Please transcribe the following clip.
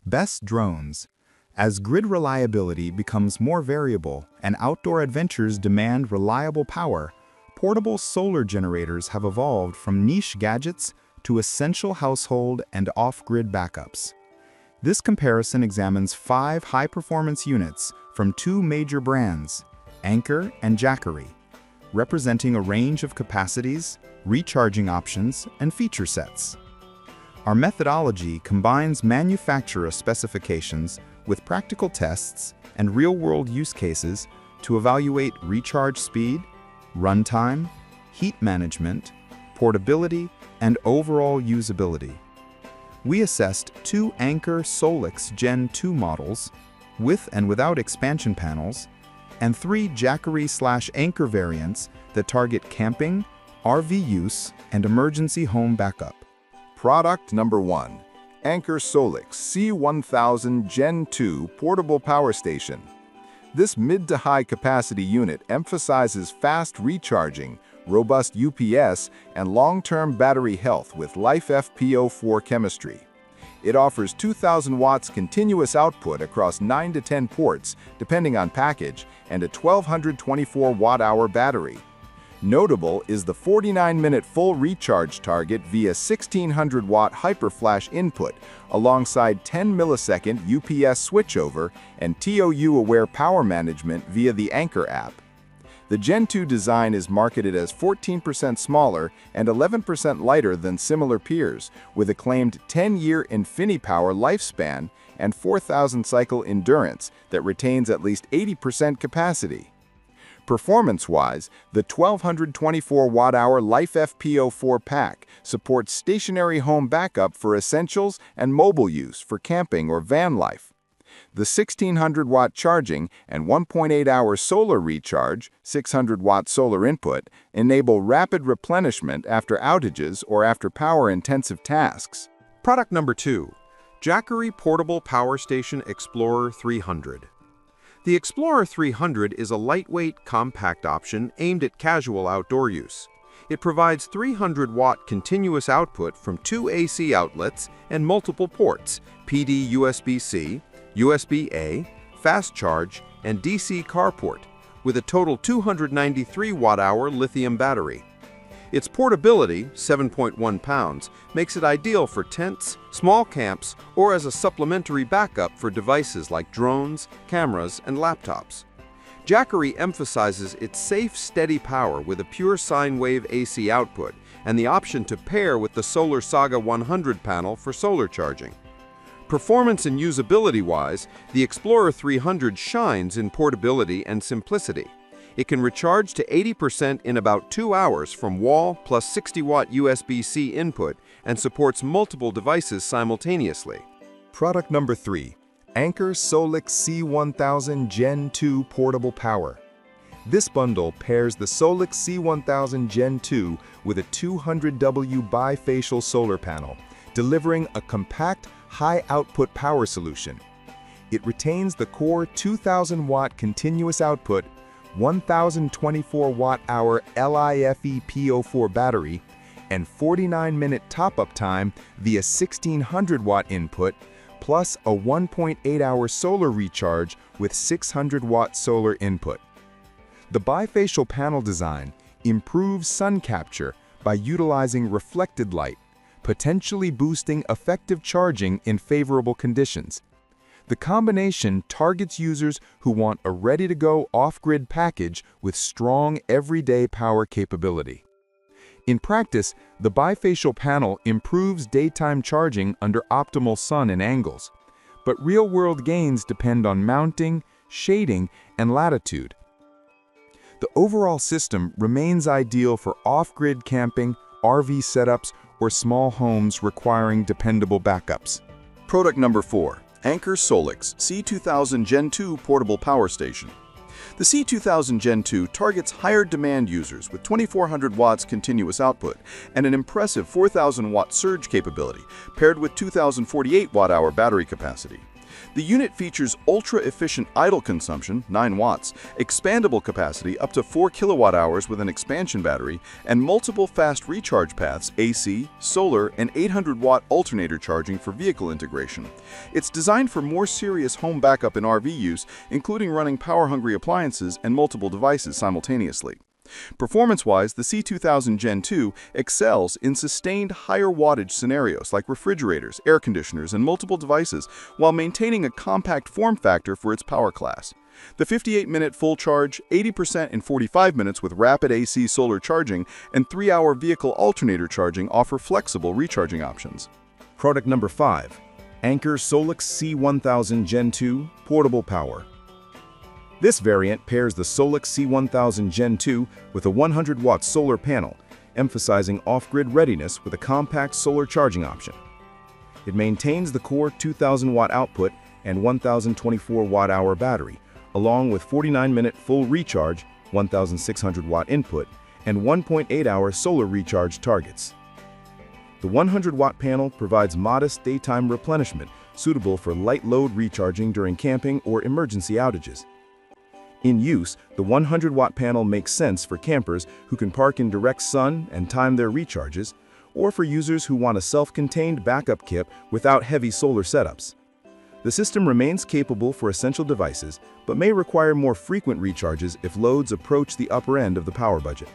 Best drones. As grid reliability becomes more variable and outdoor adventures demand reliable power, portable solar generators have evolved from niche gadgets to essential household and off-grid backups. This comparison examines 5 high-performance units from 2 major brands, Anker and Jackery, representing a range of capacities, recharging options, and feature sets. Our methodology combines manufacturer specifications with practical tests and real-world use cases to evaluate recharge speed, runtime, heat management, portability, and overall usability. We assessed 2 Anker Solix Gen 2 models, with and without expansion panels, and 3 Jackery/Anker variants that target camping, RV use, and emergency home backup. Product number 1. Anker Solix C1000 Gen 2 Portable Power Station. This mid to high capacity unit emphasizes fast recharging, robust UPS, and long-term battery health with LiFePO4 chemistry. It offers 2,000 watts continuous output across 9 to 10 ports, depending on package, and a 1,224 watt-hour battery. Notable is the 49-minute full recharge target via 1,600-watt hyperflash input, alongside 10 millisecond UPS switchover and TOU-aware power management via the Anker app. The Gen 2 design is marketed as 14% smaller and 11% lighter than similar peers, with a claimed 10-year InfiniPower lifespan and 4,000 cycle endurance that retains at least 80% capacity. Performance-wise, the 1,224 watt-hour LiFePO4 pack supports stationary home backup for essentials and mobile use for camping or van life. The 1,600-watt charging and 1.8-hour solar recharge, 600-watt solar input, enable rapid replenishment after outages or after power-intensive tasks. Product number 2. Jackery Portable Power Station Explorer 300. The Explorer 300 is a lightweight, compact option aimed at casual outdoor use. It provides 300-watt continuous output from 2 AC outlets and multiple ports, PD USB-C, USB-A, fast charge, and DC carport, with a total 293 watt-hour lithium battery. Its portability, 7.1 pounds, makes it ideal for tents, small camps, or as a supplementary backup for devices like drones, cameras, and laptops. Jackery emphasizes its safe, steady power with a pure sine wave AC output and the option to pair with the Solar Saga 100 panel for solar charging. Performance and usability-wise, the Explorer 300 shines in portability and simplicity. It can recharge to 80% in about 2 hours from wall plus 60-watt USB-C input and supports multiple devices simultaneously. Product number 3. Anker Solix C1000 Gen 2 Portable Power. This bundle pairs the Solix C1000 Gen 2 with a 200W bifacial solar panel, delivering a compact, high-output power solution. It retains the core 2,000-watt continuous output, 1,024 watt-hour LiFePO4 battery, and 49-minute top-up time via 1,600-watt input, plus a 1.8-hour solar recharge with 600-watt solar input. The bifacial panel design improves sun capture by utilizing reflected light, potentially boosting effective charging in favorable conditions. The combination targets users who want a ready-to-go off-grid package with strong everyday power capability. In practice, the bifacial panel improves daytime charging under optimal sun and angles, but real-world gains depend on mounting, shading, and latitude. The overall system remains ideal for off-grid camping, RV setups, or small homes requiring dependable backups. Product number 4. Anker Solix C2000 Gen 2 Portable Power Station. The C2000 Gen 2 targets higher demand users with 2,400 watts continuous output and an impressive 4,000 watt surge capability, paired with 2,048 watt-hour battery capacity. The unit features ultra-efficient idle consumption, 9 watts, expandable capacity up to 4 kilowatt-hours with an expansion battery, and multiple fast recharge paths, AC, solar, and 800-watt alternator charging for vehicle integration. It's designed for more serious home backup and RV use, including running power-hungry appliances and multiple devices simultaneously. Performance-wise, the C2000 Gen 2 excels in sustained higher wattage scenarios like refrigerators, air conditioners, and multiple devices while maintaining a compact form factor for its power class. The 58-minute full charge, 80% in 45 minutes with rapid AC solar charging, and 3-hour vehicle alternator charging offer flexible recharging options. Product number 5. Anker Solix C1000 Gen 2 Portable Power. This variant pairs the Solix C1000 Gen 2 with a 100-watt solar panel, emphasizing off-grid readiness with a compact solar charging option. It maintains the core 2,000-watt output and 1,024-watt-hour battery, along with 49-minute full recharge, 1,600-watt input, and 1.8-hour solar recharge targets. The 100-watt panel provides modest daytime replenishment, suitable for light load recharging during camping or emergency outages. In use, the 100-watt panel makes sense for campers who can park in direct sun and time their recharges, or for users who want a self-contained backup kit without heavy solar setups. The system remains capable for essential devices, but may require more frequent recharges if loads approach the upper end of the power budget.